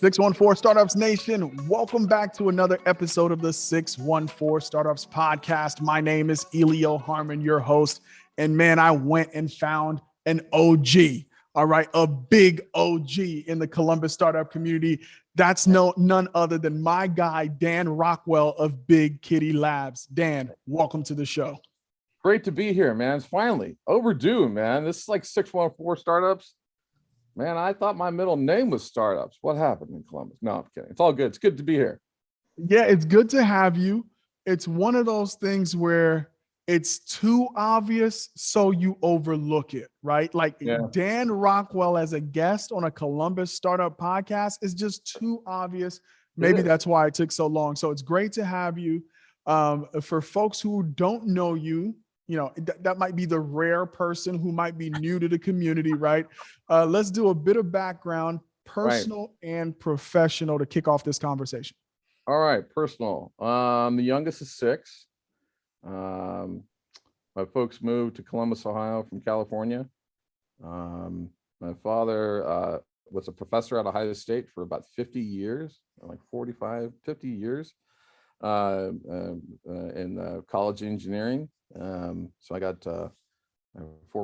614 Startups Nation, welcome back to another episode of the 614 Startups Podcast. My name is Elio Harmon, your host. And man, I went and found an OG, all right, a big OG in the Columbus startup community. That's none other than my guy, Dan Rockwell of Big Kitty Labs. Dan, welcome to the show. Great to be here, man. It's finally overdue, man. This is like 614 Startups. Man, I thought my middle name was Startups. What happened in Columbus? No, I'm kidding. It's all good. It's good to be here. Yeah, it's good to have you. It's one of those things where it's too obvious, so you overlook it, right? Like Dan Rockwell as a guest on a Columbus startup podcast is just too obvious. Maybe that's why it took so long. So it's great to have you. For folks who don't know you, you know, that might be the rare person who might be new to the community, right? Let's do a bit of background, personal and professional, to kick off this conversation. All right, personal. The youngest is 6. My folks moved to Columbus, Ohio from California. My father was a professor at Ohio State for about 50 years, like 45, 50 years in college engineering. So I got 4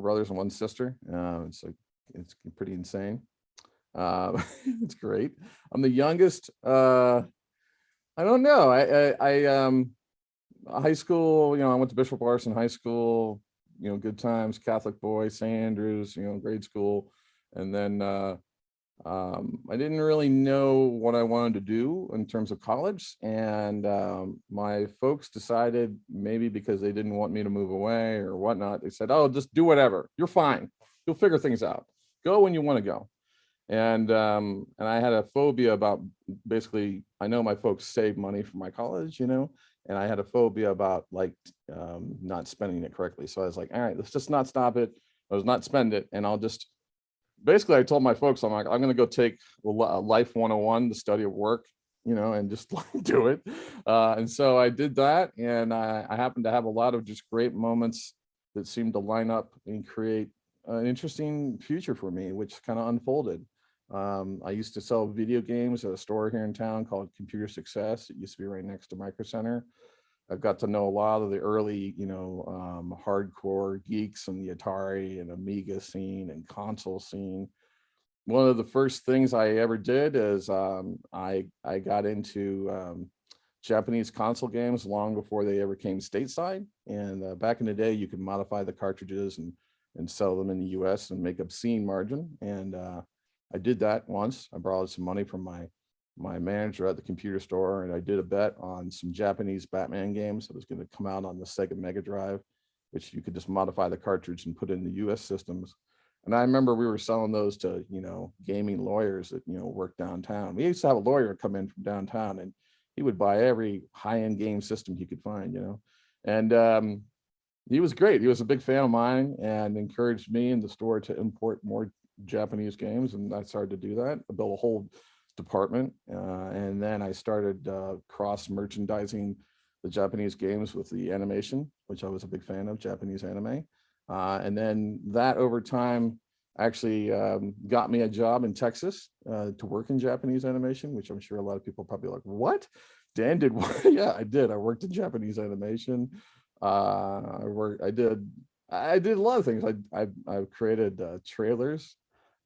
brothers and 1 sister. So it's pretty insane. It's great. I'm the youngest. I don't know. I high school, you know, I went to Bishop Larson High School, you know, good times, Catholic boy, St. Andrews, you know, grade school. And then I didn't really know what I wanted to do in terms of college. And my folks decided, maybe because they didn't want me to move away or whatnot, they said, oh, just do whatever. You're fine. You'll figure things out. Go when you want to go. And I had a phobia about, basically, I know my folks saved money for my college, you know, and I had a phobia about like not spending it correctly. So I was like, all right, let's just not stop it. I was not spend it. And I'll just, basically I told my folks, I'm like, I'm going to go take Life 101, the study of work, you know, and just do it. And so I did that. And I happened to have a lot of just great moments that seemed to line up and create an interesting future for me, which kind of unfolded. I used to sell video games at a store here in town called Computer Success. It used to be right next to Micro Center. I've got to know a lot of the early, you know, hardcore geeks in the Atari and Amiga scene and console scene. One of the first things I ever did is I got into Japanese console games long before they ever came stateside. And back in the day, you could modify the cartridges and sell them in the US and make obscene margin. And I did that once. I borrowed some money from my manager at the computer store, and I did a bet on some Japanese Batman games that was going to come out on the Sega Mega Drive, which you could just modify the cartridge and put in the US systems. And I remember we were selling those to, you know, gaming lawyers that, you know, work downtown. We used to have a lawyer come in from downtown, and he would buy every high-end game system he could find, you know. And he was great. He was a big fan of mine and encouraged me in the store to import more Japanese games, and I started to do that. I built a whole department, and then I started cross merchandising the Japanese games with the animation, which I was a big fan of, Japanese anime. And then that over time actually got me a job in Texas to work in Japanese animation, which I'm sure a lot of people probably like, what? Dan did what? Yeah, I did. I worked in Japanese animation. I did a lot of things. I've created trailers,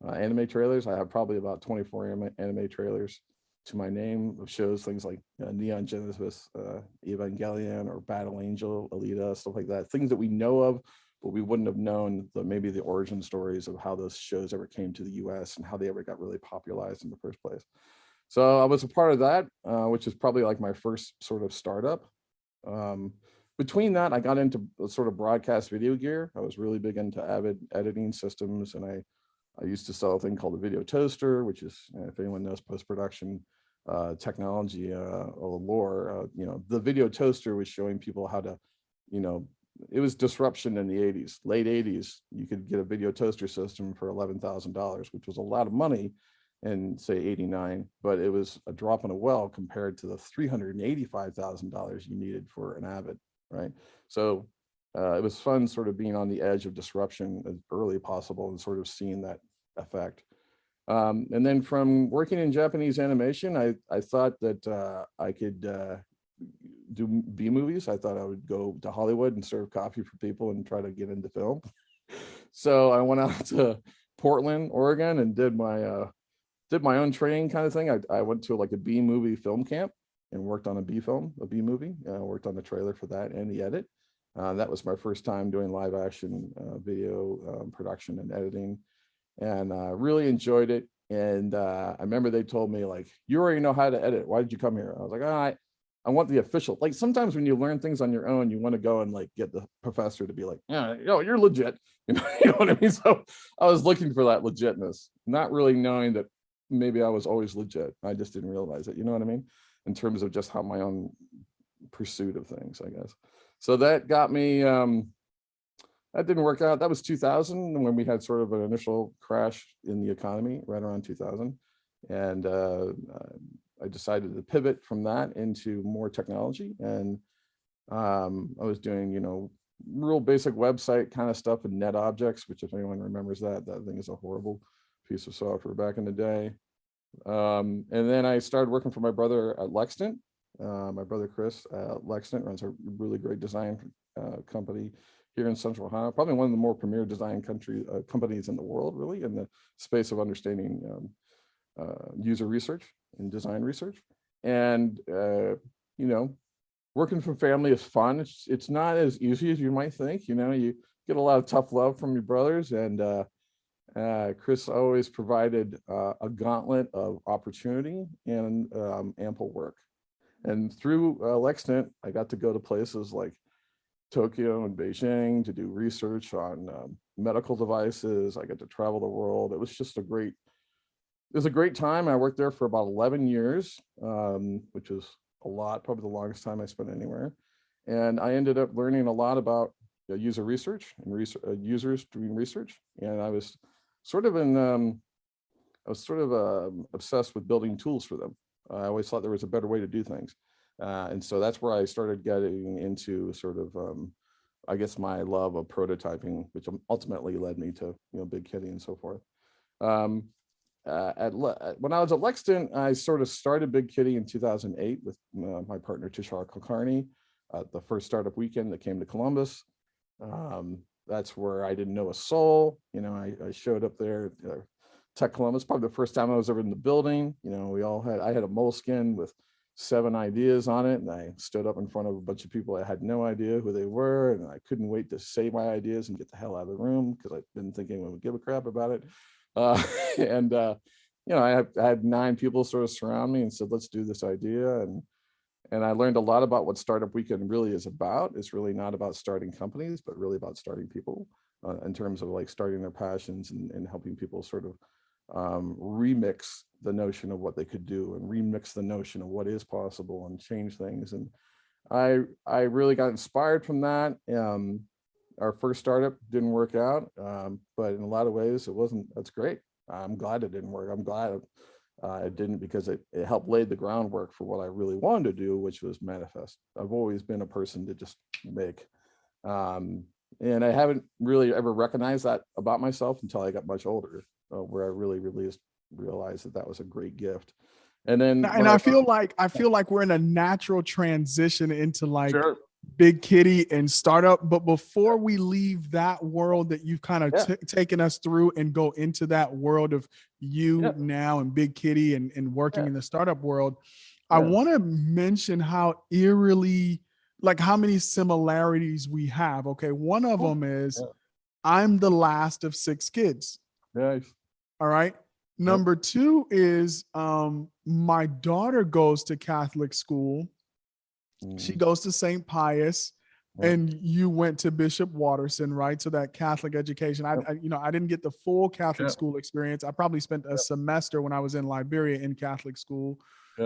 anime trailers. I have probably about 24 anime trailers to my name of shows, things like Neon Genesis, Evangelion, or Battle Angel, Alita, stuff like that. Things that we know of, but we wouldn't have known maybe the origin stories of how those shows ever came to the US and how they ever got really popularized in the first place. So I was a part of that, which is probably like my first sort of startup. Between that, I got into sort of broadcast video gear. I was really big into Avid editing systems, and I used to sell a thing called the video toaster, which is, if anyone knows post-production technology or lore, you know, the video toaster was showing people how to, you know, it was disruption in the 80s, late 80s. You could get a video toaster system for $11,000, which was a lot of money in, say, 89, but it was a drop in a well compared to the $385,000 you needed for an Avid, right? So it was fun sort of being on the edge of disruption as early as possible and sort of seeing that effect. And then from working in Japanese animation, I thought that I could do B movies. I thought I would go to Hollywood and serve coffee for people and try to get into film. So I went out to Portland, Oregon, and did my own training kind of thing. I went to like a B movie film camp and worked on a B movie. Worked on the trailer for that and the edit. That was my first time doing live action video production and editing, and really enjoyed it. And I remember they told me, like, you already know how to edit. Why did you come here? I was like, I want the official. Like, sometimes when you learn things on your own, you want to go and like get the professor to be like, yeah, you're legit. You know what I mean? So I was looking for that legitness, not really knowing that maybe I was always legit. I just didn't realize it. You know what I mean? In terms of just how my own pursuit of things, I guess. So that got me, that didn't work out. That was 2000 when we had sort of an initial crash in the economy right around 2000. And I decided to pivot from that into more technology. And I was doing, real basic website kind of stuff in net objects, which if anyone remembers that thing is a horrible piece of software back in the day. And then I started working for my brother at Lexington. My brother Chris at Lexington runs a really great design company here in Central Ohio, probably one of the more premier design companies in the world, really, in the space of understanding user research and design research. And working for family is fun. It's not as easy as you might think. You get a lot of tough love from your brothers, and Chris always provided a gauntlet of opportunity and ample work. And through Lexington, I got to go to places like Tokyo and Beijing to do research on medical devices. I got to travel the world. It was just a great time. I worked there for about 11 years, which was a lot, probably the longest time I spent anywhere. And I ended up learning a lot about user research and users doing research. And I was sort of obsessed with building tools for them. I always thought there was a better way to do things. And so that's where I started getting into sort of, I guess, my love of prototyping, which ultimately led me to, Big Kitty and so forth. When I was at Lexington, I sort of started Big Kitty in 2008 with my partner Tushar Kulkarni, the first startup weekend that came to Columbus. That's where I didn't know a soul. I showed up there at Tech Columbus, probably the first time I was ever in the building. I had a moleskin with 7 ideas on it, and I stood up in front of a bunch of people. I had no idea who they were, and I couldn't wait to say my ideas and get the hell out of the room because I didn't think anyone would give a crap about it. I had 9 people sort of surround me and said, let's do this idea. And I learned a lot about what Startup Weekend really is about. It's really not about starting companies, but really about starting people in terms of like starting their passions and helping people sort of remix the notion of what they could do and remix the notion of what is possible and change things. And I really got inspired from that. Our first startup didn't work out, but in a lot of ways that's great. I'm glad it didn't work. I'm glad it didn't, because it helped lay the groundwork for what I really wanted to do, which was manifest. I've always been a person to just make. And I haven't really ever recognized that about myself until I got much older, where I really realized that was a great gift. And then, and I feel like we're in a natural transition into like sure. Big Kitty and startup. But before we leave that world that you've kind of taken us through and go into that world of you now and Big Kitty and working in the startup world, I want to mention how eerily, like how many similarities we have. Okay. One of them is I'm the last of 6 kids. Nice. All right. Number 2 is my daughter goes to Catholic school. She goes to St. Pius, and you went to Bishop Watterson, right? So that Catholic education. I didn't get the full Catholic school experience. I probably spent a semester when I was in Liberia in Catholic school.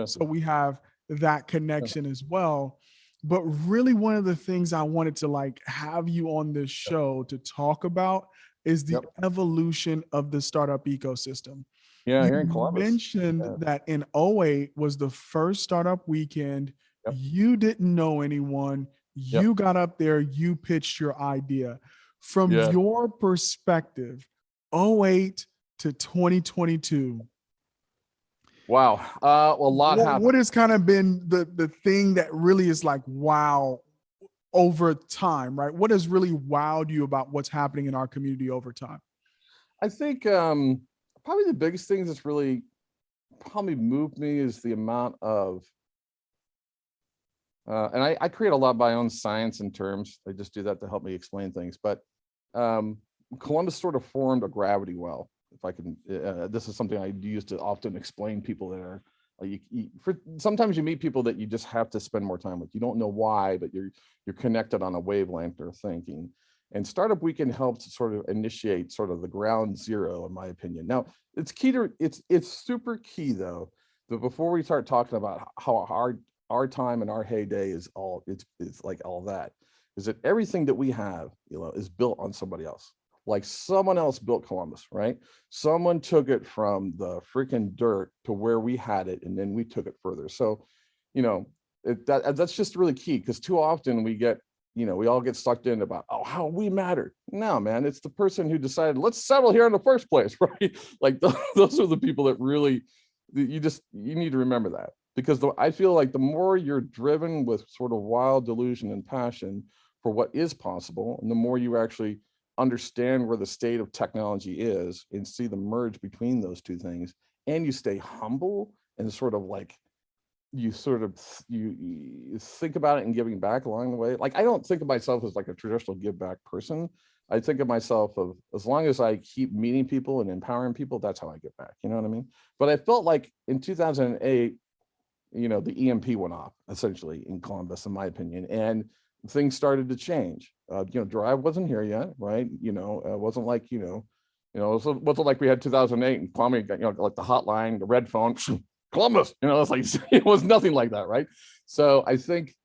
So we have that connection as well. But really, one of the things I wanted to like have you on this show to talk about is the evolution of the startup ecosystem. Here in Columbus. You mentioned that in 2008 was the first startup weekend. You didn't know anyone. You got up there, you pitched your idea. From your perspective, 2008 to 2022. Wow. A lot happened. What has kind of been the thing that really is like, wow, over time, right? What has really wowed you about what's happening in our community over time? I think probably the biggest thing that's really probably moved me is the amount of, and I create a lot of my own science and terms. I just do that to help me explain things. But Columbus sort of formed a gravity well. If I can, this is something I use to often explain people that are, sometimes you meet people that you just have to spend more time with. You don't know why, but you're connected on a wavelength or thinking. And Startup Weekend helped sort of initiate sort of the ground zero, in my opinion. Now, it's key to, it's super key though, that before we start talking about how hard our time and our heyday is all, it's like all that, is that everything that we have, is built on somebody else. Like someone else built Columbus, right? Someone took it from the freaking dirt to where we had it, and then we took it further. So, that's just really key, because too often we get, we all get sucked in about, oh, how we matter. No, man, it's the person who decided, let's settle here in the first place, right? Like those are the people that really, you need to remember that, because I feel like the more you're driven with sort of wild delusion and passion for what is possible, and the more you actually understand where the state of technology is and see the merge between those two things, and you stay humble and sort of like, you think about it and giving back along the way. Like, I don't think of myself as like a traditional give back person. I think of myself of, as long as I keep meeting people and empowering people, that's how I get back. You know what I mean? But I felt like in 2008, the EMP went off essentially in Columbus, in my opinion, and things started to change. Drive wasn't here yet, right? It wasn't like, it wasn't like we had 2008 and Kwame got, like the hotline, the red phone, Columbus, it's like, it was nothing like that, right? So I think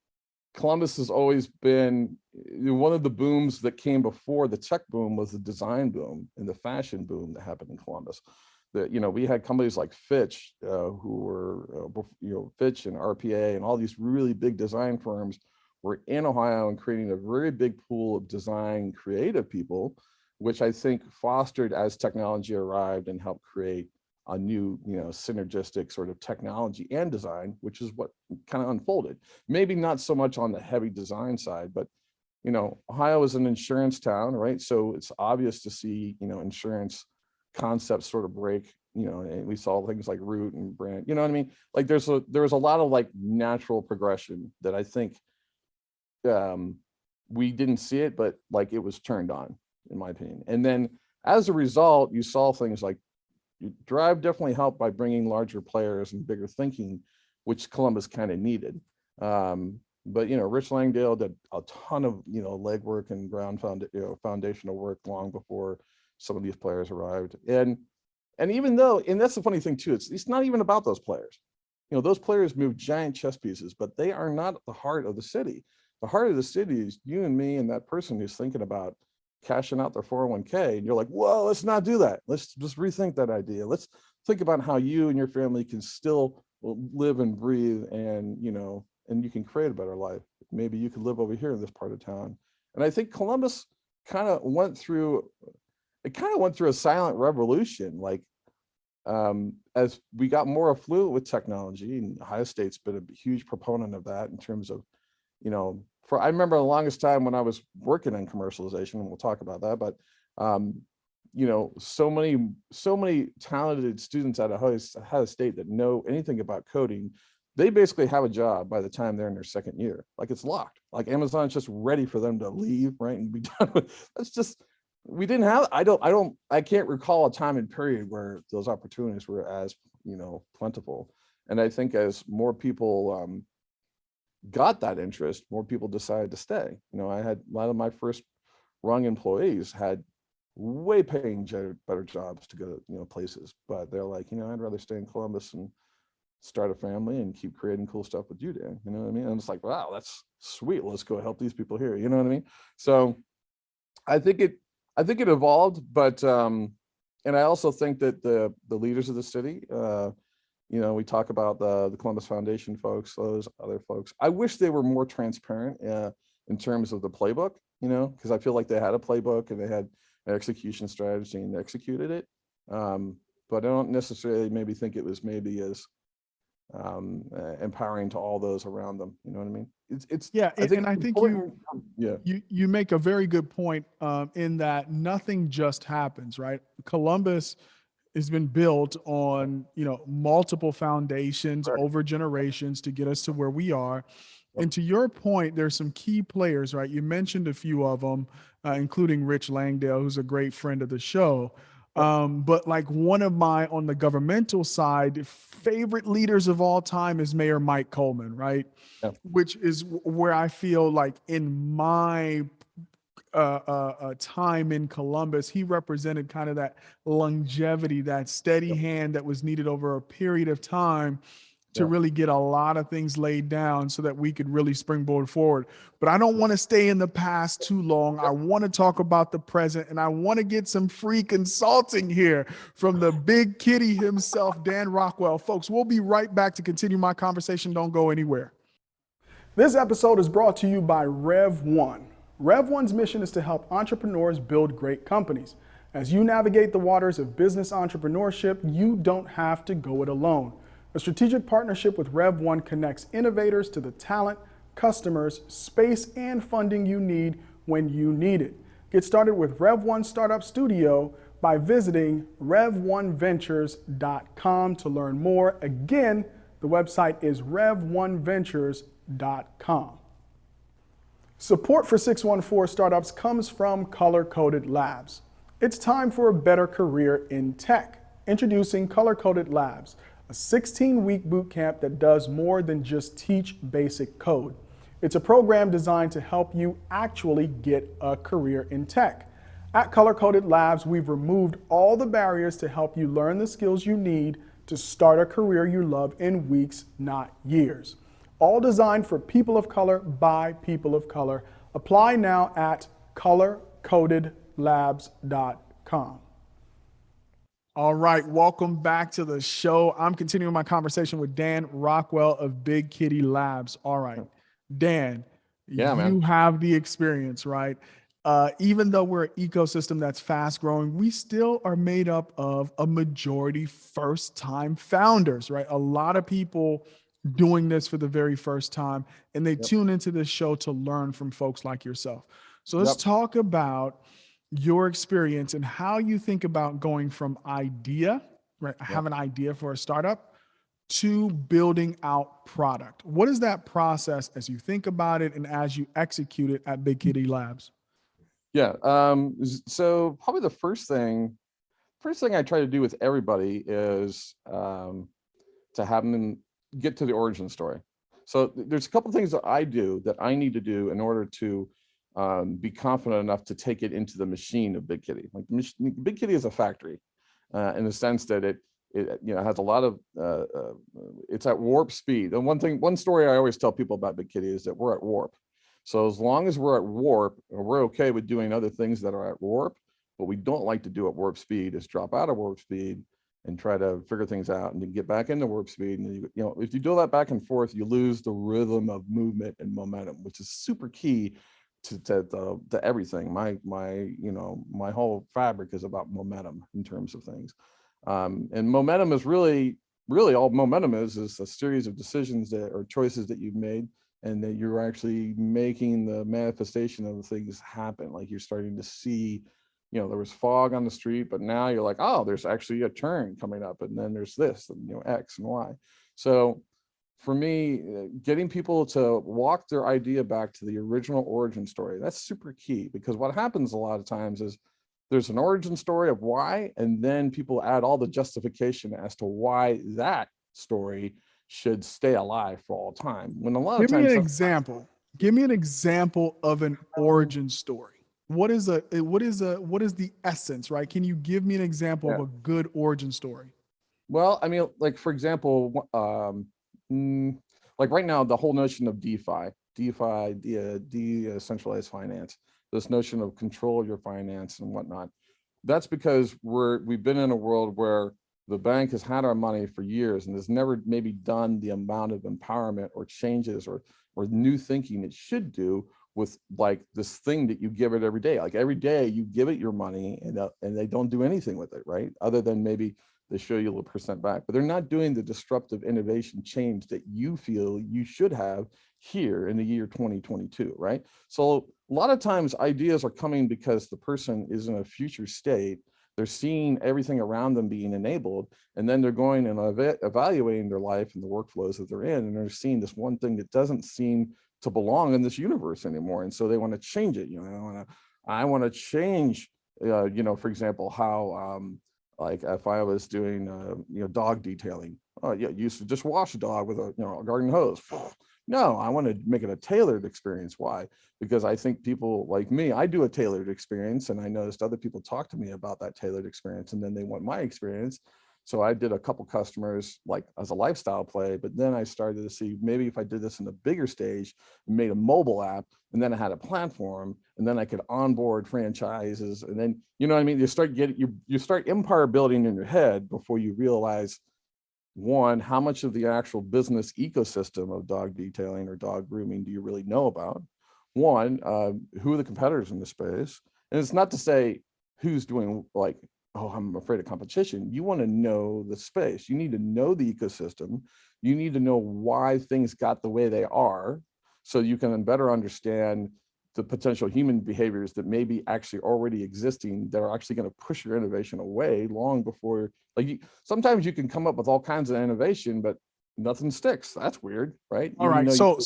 Columbus has always been one of the booms that came before the tech boom was the design boom and the fashion boom that happened in Columbus. That, we had companies like Fitch, who were, Fitch and RPA and all these really big design firms were in Ohio and creating a very big pool of design creative people, which I think fostered as technology arrived and helped create a new, synergistic sort of technology and design, which is what kind of unfolded. Maybe not so much on the heavy design side, but, Ohio is an insurance town, right? So it's obvious to see, insurance concepts sort of break, and we saw things like Root and Brand, you know what I mean? Like there was a lot of like natural progression that I think we didn't see it, but like it was turned on, in my opinion. And then as a result, you saw things like Drive definitely helped by bringing larger players and bigger thinking, which Columbus kind of needed. But Rich Langdale did a ton of legwork and foundational work long before some of these players arrived. And even though, and that's the funny thing too, it's not even about those players. Those players move giant chess pieces, but they are not the heart of the city. The heart of the city is you and me and that person who's thinking about cashing out their 401k, and you're like, whoa, let's not do that. Let's just rethink that idea. Let's think about how you and your family can still live and breathe, and and you can create a better life. Maybe you could live over here in this part of town. And I think Columbus kind of went through a silent revolution, like as we got more affluent with technology, and Ohio State's been a huge proponent of that in terms of, I remember the longest time when I was working in commercialization, and we'll talk about that, but so many talented students at Ohio State that know anything about coding, they basically have a job by the time they're in their second year. Like, it's locked. Like, Amazon's just ready for them to leave, right, and be done with. That's just, we didn't have. I can't recall a time and period where those opportunities were as plentiful. And I think as more people got that interest, more people decided to stay. I had a lot of my first rung employees had way paying better jobs to go to places, but they're like, I'd rather stay in Columbus and start a family and keep creating cool stuff with you, Dan. You know what I mean? And it's like, wow, that's sweet. Let's go help these people here. You know what I mean? So I think it evolved, but and I also think that the leaders of the city, we talk about the Columbus Foundation folks, those other folks. I wish they were more transparent in terms of the playbook, because I feel like they had a playbook and they had an execution strategy and they executed it. But I don't necessarily maybe think it was maybe as empowering to all those around them. You know what I mean? Yeah, I think and it's I think you important. Yeah. you make a very good point in that nothing just happens, right? Columbus has been built on multiple foundations Correct. over generations to get us to where we are. Yep. And to your point, there's some key players, right? You mentioned a few of them, including Rich Langdale, who's a great friend of the show. Yep. But like one of my, on the governmental side, favorite leaders of all time is Mayor Mike Coleman, right? Yep. Which is where I feel like in my time in Columbus, he represented kind of that longevity, that steady Yep. hand that was needed over a period of time to Yep. really get a lot of things laid down so that we could really springboard forward. But I don't want to stay in the past too long. I want to talk about the present, and I want to get some free consulting here from the big kitty himself, Dan Rockwell. Folks, we'll be right back to continue my conversation. Don't go anywhere. This episode is brought to you by Rev1. Rev1's mission is to help entrepreneurs build great companies. As you navigate the waters of business entrepreneurship, you don't have to go it alone. A strategic partnership with Rev1 connects innovators to the talent, customers, space, and funding you need when you need it. Get started with Rev1 Startup Studio by visiting rev1ventures.com to learn more. Again, the website is rev1ventures.com. Support for 614 Startups comes from Color Coded Labs. It's time for a better career in tech. Introducing Color Coded Labs, a 16-week boot camp that does more than just teach basic code. It's a program designed to help you actually get a career in tech. At Color Coded Labs, we've removed all the barriers to help you learn the skills you need to start a career you love in weeks, not years. All designed for people of color by people of color. Apply now at colorcodedlabs.com. All right, welcome back to the show. I'm continuing my conversation with Dan Rockwell of Big Kitty Labs. All right, Dan, Yeah, man. you have the experience, right? Even though we're an ecosystem that's fast growing, we still are made up of a majority first-time founders, right? A lot of people doing this for the very first time, and they tune into this show to learn from folks like yourself. So let's talk about your experience and how you think about going from idea, right? I have an idea for a startup to building out product. What is that process as you think about it and as you execute it at Big Kitty Labs? Yeah. So probably the first thing I try to do with everybody is to have them get to the origin story. So there's a couple of things that I do that I need to do in order to be confident enough to take it into the machine of Big Kitty. Like Big Kitty is a factory in the sense that it has a lot of it's at warp speed. And one story I always tell people about Big Kitty is that we're at warp. So as long as we're at warp, we're okay with doing other things that are at warp. What we don't like to do at warp speed is drop out of warp speed and try to figure things out and then get back into warp speed. And if you do that back and forth, you lose the rhythm of movement and momentum, which is super key to everything. My whole fabric is about momentum in terms of things. And momentum is really all momentum is a series of decisions or choices that you've made, and that you're actually making the manifestation of the things happen. Like you're starting to see, there was fog on the street, but now you're like, oh, there's actually a turn coming up, and then there's this, and X and Y. So for me, getting people to walk their idea back to the original origin story, that's super key, because what happens a lot of times is there's an origin story of why, and then people add all the justification as to why that story should stay alive for all time. When a lot of times, Give me an example of an origin story. What is the essence, right? Can you give me an example of a good origin story? Well, I mean, like for example, like right now, the whole notion of DeFi, decentralized finance, this notion of control your finance and whatnot. That's because we've been in a world where the bank has had our money for years and has never maybe done the amount of empowerment or changes or new thinking it should do with like this thing that you give it every day. Like every day you give it your money and they don't do anything with it, right? Other than maybe they show you a little percent back, but they're not doing the disruptive innovation change that you feel you should have here in the year 2022, right? So a lot of times ideas are coming because the person is in a future state. They're seeing everything around them being enabled, and then they're going and evaluating their life and the workflows that they're in, and they're seeing this one thing that doesn't seem to belong in this universe anymore, and so they want to change it. I want to change, for example, how like if I was doing dog detailing. Oh yeah, you used to just wash a dog with a garden hose. No, I want to make it a tailored experience. Why? Because I think people like me, I do a tailored experience, and I noticed other people talk to me about that tailored experience, and then they want my experience. So I did a couple customers like as a lifestyle play, but then I started to see maybe if I did this in a bigger stage, made a mobile app, and then I had a platform, and then I could onboard franchises, and then what I mean. You start empire building in your head before you realize, one, how much of the actual business ecosystem of dog detailing or dog grooming do you really know about? One, who are the competitors in the space? And it's not to say who's doing like, oh, I'm afraid of competition. You want to know the space. You need to know the ecosystem. You need to know why things got the way they are, so you can better understand the potential human behaviors that may be actually already existing that are actually going to push your innovation away long before. Sometimes you can come up with all kinds of innovation, but nothing sticks. That's weird, right? All right. So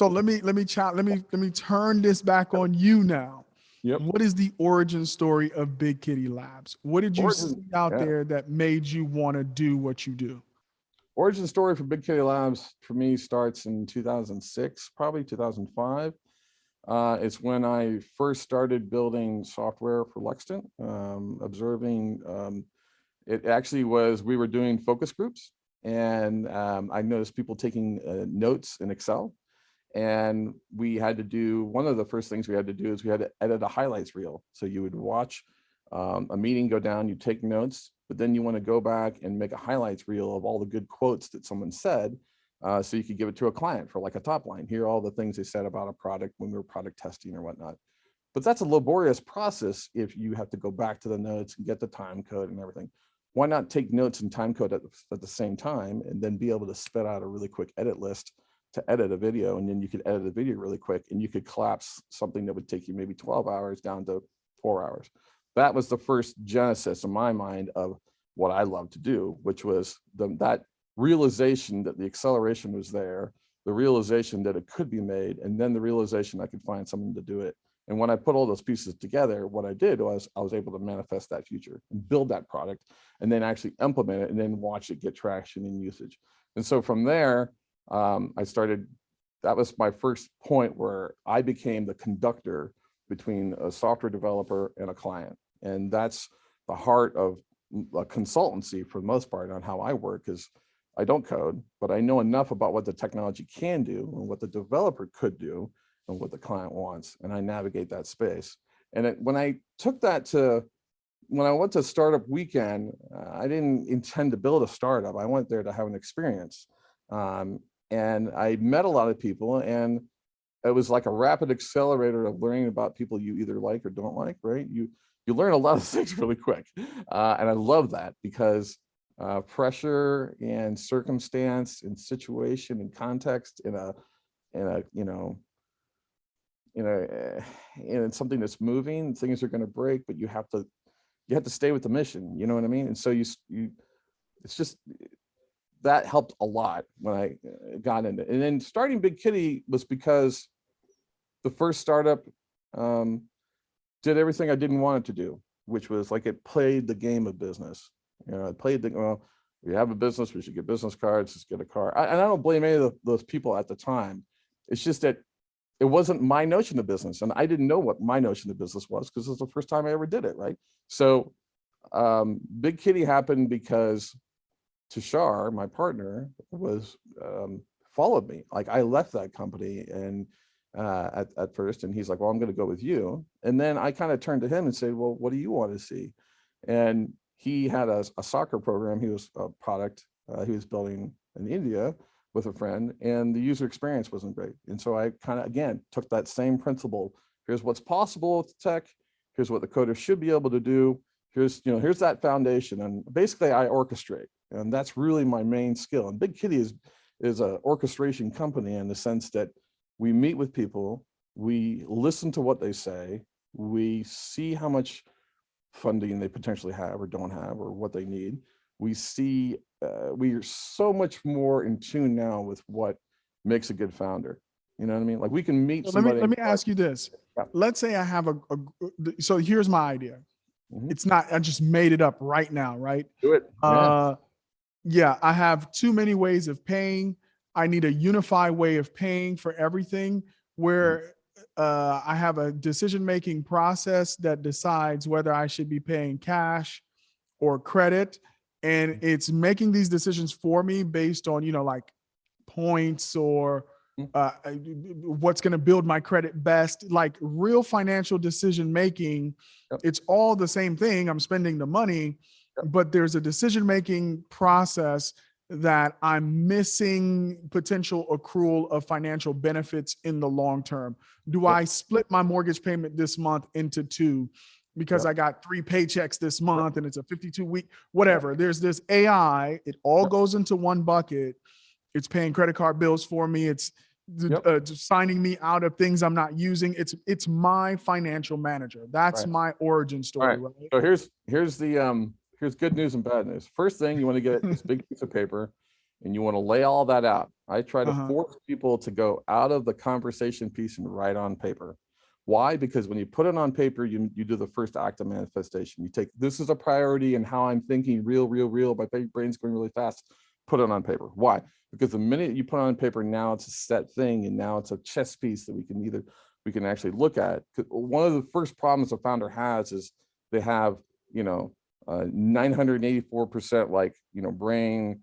let me turn this back on you now. Yep. What is the origin story of Big Kitty Labs? What did you see out there that made you want to do what you do? Origin story for Big Kitty Labs for me starts in 2006, probably 2005. It's when I first started building software for Lexington, observing. It actually was, we were doing focus groups, and I noticed people taking notes in Excel. And we had to do, one of the first things we had to do is we had to edit a highlights reel. So you would watch a meeting go down, you take notes, but then you want to go back and make a highlights reel of all the good quotes that someone said. So you could give it to a client for like a top line. Here are all the things they said about a product when we were product testing or whatnot. But that's a laborious process if you have to go back to the notes and get the time code and everything. Why not take notes and time code at the same time, and then be able to spit out a really quick edit list to edit a video, and then you could edit a video really quick, and you could collapse something that would take you maybe 12 hours down to 4 hours. That was the first genesis in my mind of what I love to do, which was that realization that the acceleration was there, the realization that it could be made, and then the realization I could find someone to do it. And when I put all those pieces together, what I did was I was able to manifest that future and build that product, and then actually implement it, and then watch it get traction and usage. And so from there, I started, that was my first point where I became the conductor between a software developer and a client. And that's the heart of a consultancy for the most part on how I work, is I don't code, but I know enough about what the technology can do and what the developer could do and what the client wants. And I navigate that space. And when I took that to, when I went to Startup Weekend, I didn't intend to build a startup. I went there to have an experience. And I met a lot of people, and it was like a rapid accelerator of learning about people you either like or don't like, right? You learn a lot of things really quick. And I love that, because pressure and circumstance and situation and context in something that's moving, things are going to break, but you have to stay with the mission. You know what I mean? And so it's just, that helped a lot when I got into it. And then starting Big Kitty was because the first startup did everything I didn't want it to do, which was like, it played the game of business. It played well, we have a business, we should get business cards, let's get a car. And I don't blame any of those people at the time. It's just that it wasn't my notion of business, and I didn't know what my notion of business was, because it was the first time I ever did it, right? So Big Kitty happened because Tushar, my partner, was followed me. Like, I left that company and at first, and he's like, well, I'm going to go with you. And then I kind of turned to him and said, well, what do you want to see? And he had a soccer program. He was a product he was building in India, with a friend, and the user experience wasn't great. And so I kind of, again, took that same principle. Here's what's possible with tech. Here's what the coder should be able to do. Here's that foundation. And basically I orchestrate. And that's really my main skill. And Big Kitty is an orchestration company in the sense that we meet with people, we listen to what they say, we see how much funding they potentially have or don't have or what they need. We see, we are so much more in tune now with what makes a good founder. You know what I mean? Like we can meet somebody. Let me ask you this. Yeah. Let's say I have so here's my idea. Mhm. It's not, I just made it up right now, right? Do it. Yeah, I have too many ways of paying. I need a unified way of paying for everything where I have a decision-making process that decides whether I should be paying cash or credit. And it's making these decisions for me based on, like points or what's going to build my credit best, like real financial decision making. Yep. It's all the same thing. I'm spending the money, but there's a decision making process that I'm missing potential accrual of financial benefits in the long term. Do I split my mortgage payment this month into two because I got 3 paychecks this month and it's a 52-week, whatever. There's this AI, it all goes into one bucket. It's paying credit card bills for me. It's signing me out of things I'm not using. It's my financial manager. That's my origin story. Right. So here's good news and bad news. First thing, you want to get this big piece of paper and you want to lay all that out. I try to force people to go out of the conversation piece and write on paper. Why? Because when you put it on paper, you do the first act of manifestation. You take, this is a priority and how I'm thinking, real. My brain's going really fast. Put it on paper. Why? Because the minute you put it on paper, now it's a set thing, and now it's a chess piece that we can actually look at. One of the first problems a founder has is they have 984% brain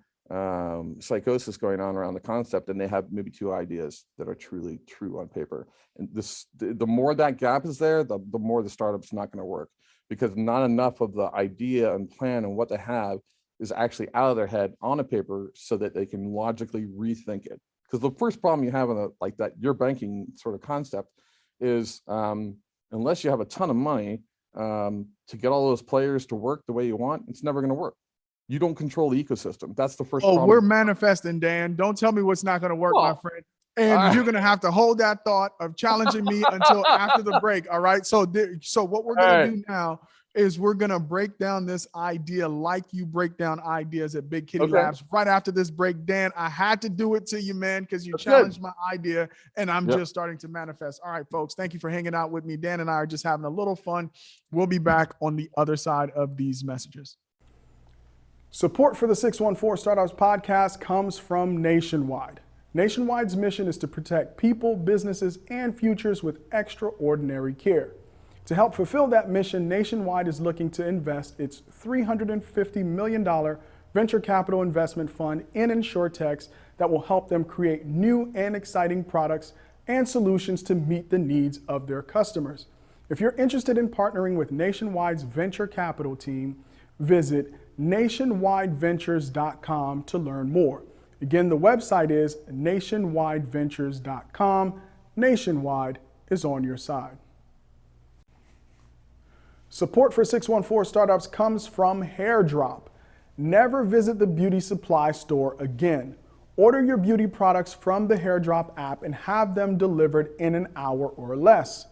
psychosis going on around the concept, and they have maybe 2 ideas that are truly true on paper. And the more that gap is there, the more the startup's not going to work, because not enough of the idea and plan and what they have is actually out of their head on a paper so that they can logically rethink it. Because the first problem you have in your banking sort of concept is unless you have a ton of money to get all those players to work the way you want, it's never going to work. You don't control the ecosystem. That's the first problem. We're manifesting, Dan. Don't tell me what's not going to work, my friend. And you're going to have to hold that thought of challenging me until after the break. All right. So what we're going to do now is we're going to break down this idea like you break down ideas at Big Kitty Labs. Right after this break, Dan, I had to do it to you, man, because you challenged my idea and I'm just starting to manifest. All right, folks, thank you for hanging out with me. Dan and I are just having a little fun. We'll be back on the other side of these messages. Support for the 614 Startups podcast comes from Nationwide. Nationwide's mission is to protect people, businesses, and futures with extraordinary care. To help fulfill that mission, Nationwide is looking to invest its $350 million venture capital investment fund in insurtechs that will help them create new and exciting products and solutions to meet the needs of their customers. If you're interested in partnering with Nationwide's venture capital team, visit nationwideventures.com to learn more. Again, the website is nationwideventures.com. Nationwide is on your side. Support for 614 Startups comes from Hairdrop. Never visit the beauty supply store again. Order your beauty products from the Hairdrop app and have them delivered in an hour or less.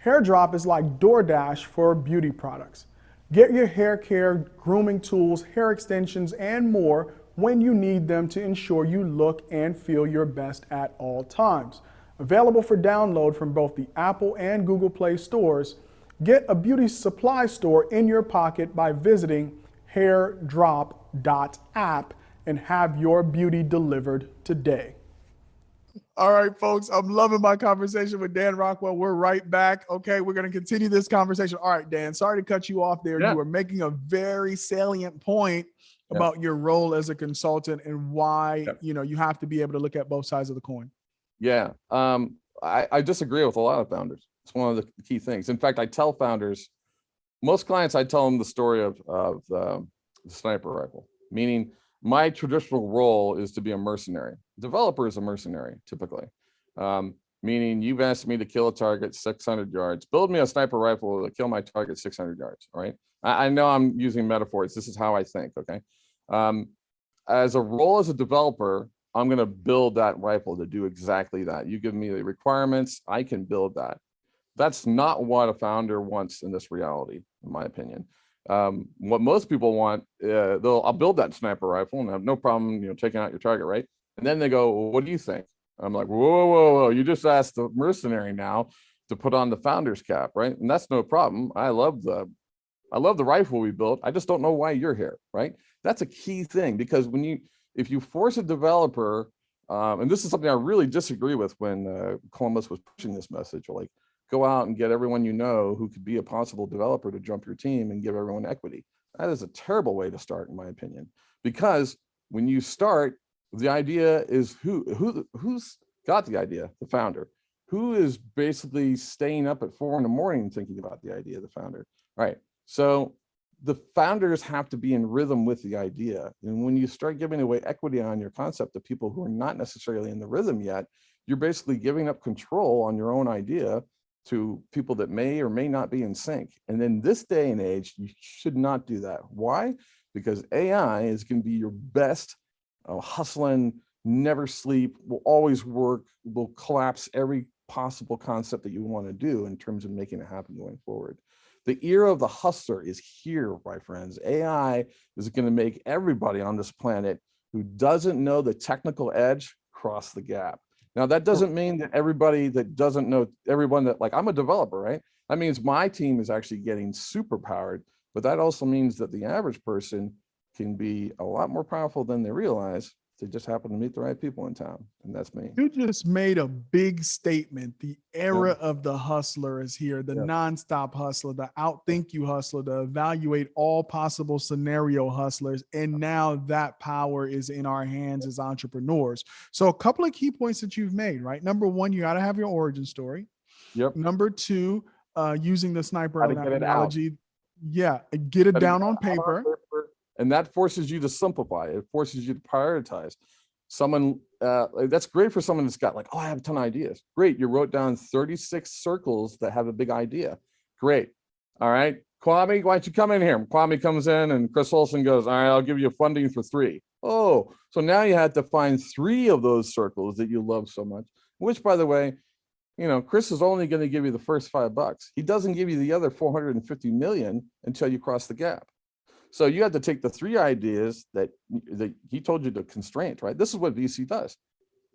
Hairdrop is like DoorDash for beauty products. Get your hair care, grooming tools, hair extensions, and more when you need them to ensure you look and feel your best at all times. Available for download from both the Apple and Google Play stores. Get a beauty supply store in your pocket by visiting hairdrop.app and have your beauty delivered today. All right, folks, I'm loving my conversation with Dan Rockwell. We're right back. Okay, we're going to continue this conversation. All right, Dan, sorry to cut you off there. You were making a very salient point about your role as a consultant and why, you have to be able to look at both sides of the coin. Yeah, I disagree with a lot of founders. It's one of the key things. In fact, I tell founders, most clients, I tell them the story of the sniper rifle, meaning my traditional role is to be a mercenary. Developer is a mercenary, typically. Meaning you've asked me to kill a target 600 yards, build me a sniper rifle to kill my target 600 yards, all right? I know I'm using metaphors. This is how I think, okay? As a role as a developer, I'm gonna build that rifle to do exactly that. You give me the requirements, I can build that. That's not what a founder wants in this reality, in my opinion. What most people want, I'll build that sniper rifle and have no problem, taking out your target, right? And then they go, well, what do you think? I'm like, whoa, you just asked the mercenary now to put on the founder's cap, right? And that's no problem. I love the rifle we built. I just don't know why you're here, right? That's a key thing, because if you force a developer, and this is something I really disagree with when Columbus was pushing this message, like, go out and get everyone who could be a possible developer to jump your team and give everyone equity. That is a terrible way to start, in my opinion, because when you start, the idea is who's got the idea? The founder. Who is basically staying up at 4 a.m. thinking about the idea? The founder, right? So the founders have to be in rhythm with the idea. And when you start giving away equity on your concept to people who are not necessarily in the rhythm yet, you're basically giving up control on your own idea to people that may or may not be in sync. And in this day and age, you should not do that. Why? Because AI is going to be your best hustling, never sleep, will always work, will collapse every possible concept that you want to do in terms of making it happen going forward. The era of the hustler is here, my friends. AI is going to make everybody on this planet who doesn't know the technical edge cross the gap. Now, that doesn't mean that everybody that doesn't know, everyone that, like, I'm a developer, right? That means my team is actually getting super powered, but that also means that the average person can be a lot more powerful than they realize. They just happen to meet the right people in town, and that's me. You just made a big statement. The era of the hustler is here, the nonstop hustler, the outthink you hustler, the evaluate all possible scenario hustlers. And now that power is in our hands as entrepreneurs. So a couple of key points that you've made, right? Number one, you got to have your origin story. Yep. Number two, using the sniper analogy. Yeah, get it down on paper. And that forces you to simplify. It forces you to prioritize. Someone, that's great for someone that's got like, oh, I have a ton of ideas. Great, you wrote down 36 circles that have a big idea. Great. All right, Kwame, why don't you come in here? Kwame comes in and Chris Olson goes, all right, I'll give you funding for 3. Oh, so now you had to find 3 of those circles that you love so much, which, by the way, Chris is only going to give you the first $5. He doesn't give you the other 450 million until you cross the gap. So you have to take the 3 ideas that he told you, the constraints, right? This is what VC does.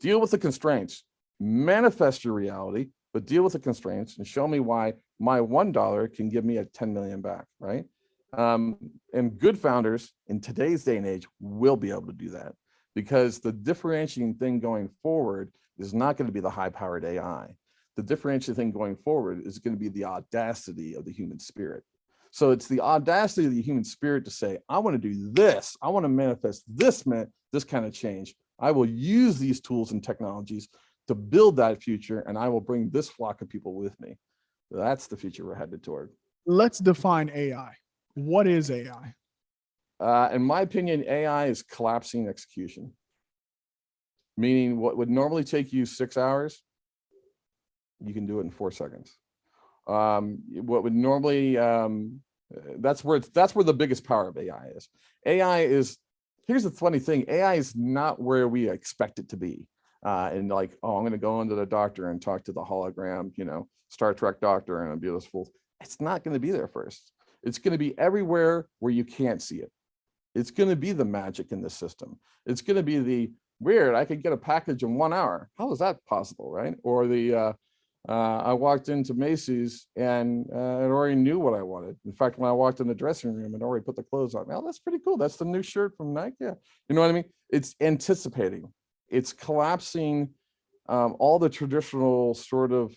Deal with the constraints, manifest your reality, but deal with the constraints and show me why my $1 can give me a 10 million back, right? And good founders in today's day and age will be able to do that, because the differentiating thing going forward is not going to be the high-powered AI. The differentiating thing going forward is going to be the audacity of the human spirit. So it's the audacity of the human spirit to say, I want to do this. I want to manifest this kind of change. I will use these tools and technologies to build that future, and I will bring this flock of people with me. That's the future we're headed toward. Let's define AI. What is AI? In my opinion, AI is collapsing execution. Meaning what would normally take you 6 hours, you can do it in 4 seconds. What would normally, that's where the biggest power of AI is. AI is, here's the funny thing, AI is not where we expect it to be. And like, oh, I'm going to go into the doctor and talk to the hologram, Star Trek doctor, and be this fool. It's not going to be there first. It's going to be everywhere where you can't see it. It's going to be the magic in the system. It's going to be the weird, I could get a package in 1 hour. How is that possible, right? Or the, I walked into Macy's and it already knew what I wanted. In fact, when I walked in the dressing room, it already put the clothes on. Well, that's pretty cool. That's the new shirt from Nike. Yeah. You know what I mean? It's anticipating. It's collapsing all the traditional sort of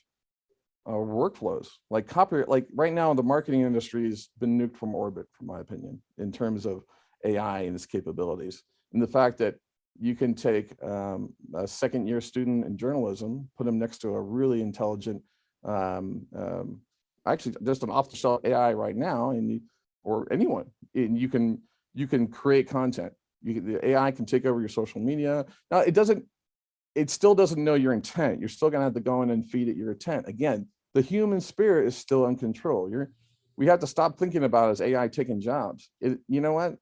workflows. Like right now, the marketing industry has been nuked from orbit, from my opinion, in terms of AI and its capabilities. And the fact that you can take a second-year student in journalism, put him next to a really intelligent, actually just an off-the-shelf AI right now, or anyone, and you can create content. the AI can take over your social media. Now it still doesn't know your intent. You're still gonna have to go in and feed it your intent. Again, the human spirit is still in control. We have to stop thinking about as AI taking jobs. You know what?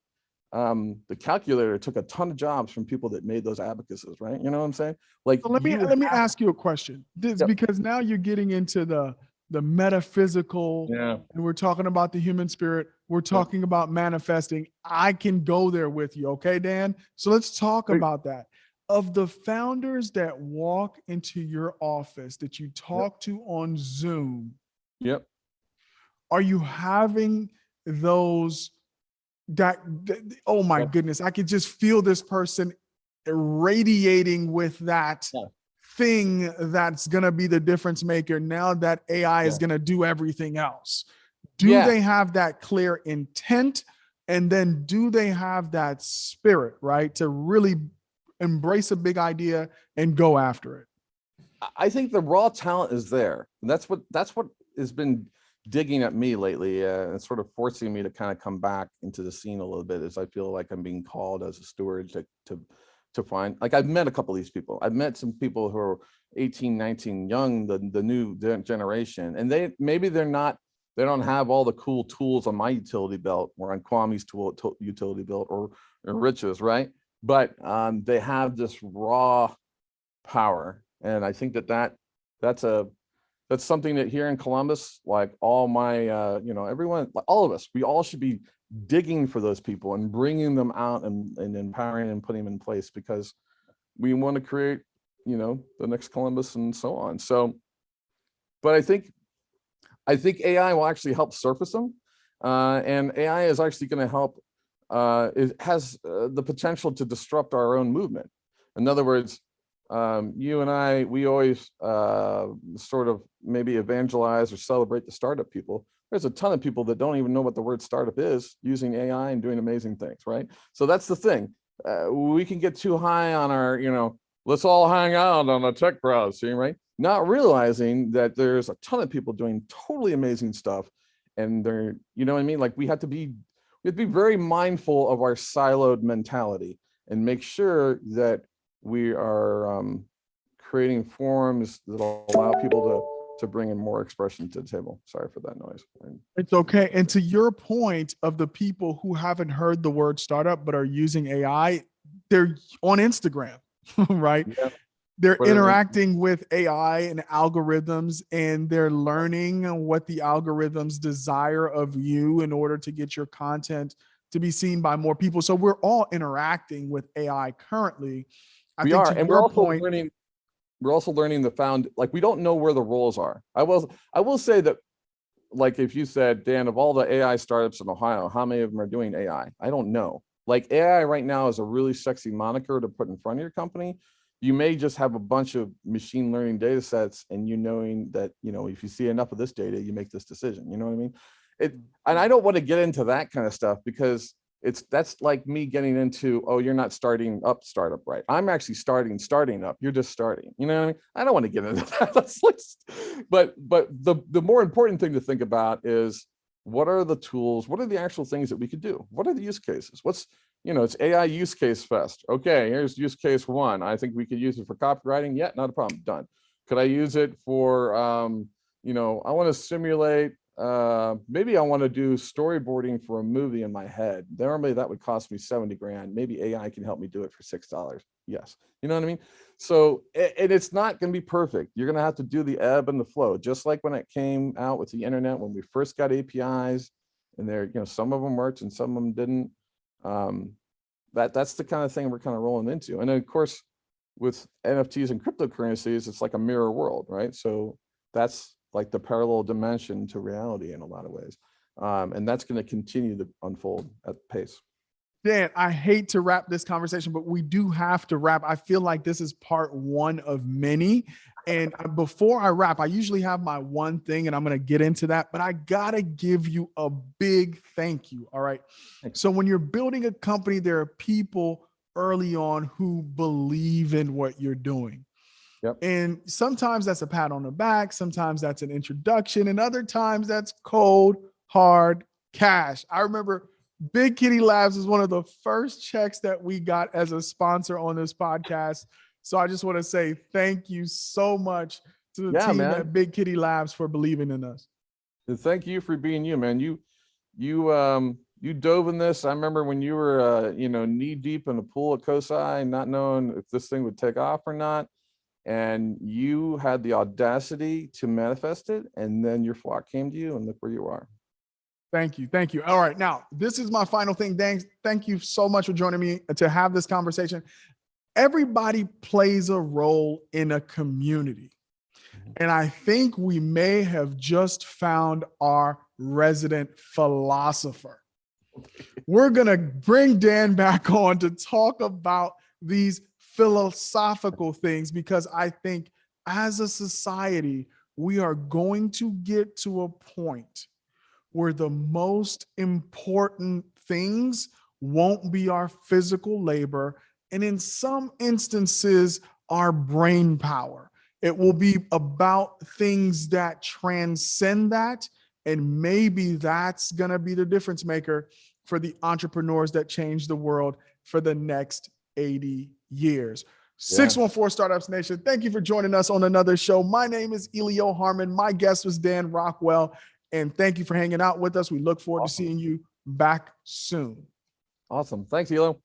The calculator took a ton of jobs from people that made those abacuses, right? You know what I'm saying? Like, So let me ask you a question. This, yep. because now you're getting into the metaphysical, Yeah. and we're talking about the human spirit. We're talking about manifesting. I can go there with you, okay, Dan? So let's talk about that. Of the founders that walk into your office that you talk to on Zoom, Yep. are you having those oh my Yep. goodness, I could just feel this person irradiating with that Yeah. thing that's going to be the difference maker now that AI is going to do everything else? Do they have that clear intent? And then do they have that spirit, right, to really embrace a big idea and go after it? I think the raw talent is there. And that's what has been digging at me lately, and sort of forcing me to kind of come back into the scene a little bit, as I feel like I'm being called as a steward to find, like, I've met a couple of these people. I've met some people who are 18, 19, young, the new generation, and they don't have all the cool tools on my utility belt or on Kwame's utility belt or Rich's, right? But they have this raw power. And I think that's something that here in Columbus, like all my, everyone, like all of us, we all should be digging for those people and bringing them out and empowering and putting them in place, because we want to create, the next Columbus and so on. So, but I think AI will actually help surface them. And AI is actually going to help, it has the potential to disrupt our own movement. In other words, you and I, we always sort of maybe evangelize or celebrate the startup people. There's a ton of people that don't even know what the word startup is, using AI and doing amazing things, right? So that's the thing. We can get too high on our, let's all hang out on a tech crowd scene, right? Not realizing that there's a ton of people doing totally amazing stuff. And they're, you know what I mean? Like, we have to be very mindful of our siloed mentality and make sure that we are creating forums that allow people to bring in more expression to the table. Sorry for that noise. It's okay. And to your point of the people who haven't heard the word startup but are using AI, they're on Instagram, right? Yeah. They're interacting with AI and algorithms, and they're learning what the algorithms desire of you in order to get your content to be seen by more people. So we're all interacting with AI currently. We are, and we're also learning. We're also learning like, we don't know where the roles are. I will say that, like, if you said, Dan, of all the AI startups in Ohio, how many of them are doing AI? I don't know. Like, AI right now is a really sexy moniker to put in front of your company. You may just have a bunch of machine learning data sets, and knowing that, if you see enough of this data, you make this decision. You know what I mean? And I don't want to get into that kind of stuff, because that's like me getting into, oh, you're not starting up startup, right? I'm actually starting up. You're just starting. You know what I mean? I don't want to get into that. But the more important thing to think about is, what are the tools? What are the actual things that we could do? What are the use cases? It's AI use case fest. Okay, here's use case one. I think we could use it for copywriting. Yeah, not a problem. Done. Could I use it for, I want to simulate, maybe I want to do storyboarding for a movie in my head. Normally that would cost me 70 grand. Maybe AI can help me do it for $6. Yes. You know what I mean? So, and it's not going to be perfect. You're going to have to do the ebb and the flow, just like when it came out with the internet, when we first got APIs, and there, some of them worked and some of them didn't. That's the kind of thing we're kind of rolling into. And then, of course, with NFTs and cryptocurrencies, it's like a mirror world, right? So that's like the parallel dimension to reality in a lot of ways. And that's going to continue to unfold at pace. Dan, I hate to wrap this conversation, but we do have to wrap. I feel like this is part one of many. And before I wrap, I usually have my one thing, and I'm going to get into that, but I got to give you a big thank you. All right. Thanks. So when you're building a company, there are people early on who believe in what you're doing. Yep. And sometimes that's a pat on the back. Sometimes that's an introduction. And other times that's cold, hard cash. I remember Big Kitty Labs is one of the first checks that we got as a sponsor on this podcast. So I just want to say thank you so much to the team man. at Big Kitty Labs for believing in us. And thank you for being you, man. You dove in this. I remember when you were, knee deep in the pool at COSI, not knowing if this thing would take off or not. And you had the audacity to manifest it. And then your flock came to you, and look where you are. Thank you. Thank you. All right. Now, this is my final thing. Thank you so much for joining me to have this conversation. Everybody plays a role in a community. And I think we may have just found our resident philosopher. We're going to bring Dan back on to talk about these philosophical things, because I think as a society, we are going to get to a point where the most important things won't be our physical labor, and in some instances, our brain power. It will be about things that transcend that, and maybe that's going to be the difference maker for the entrepreneurs that change the world for the next 80 years. 614 Startups Nation, thank you for joining us on another show. My name is Elio Harmon. My guest was Dan Rockwell. And thank you for hanging out with us. We look forward to seeing you back soon. Awesome. Thanks, Elio.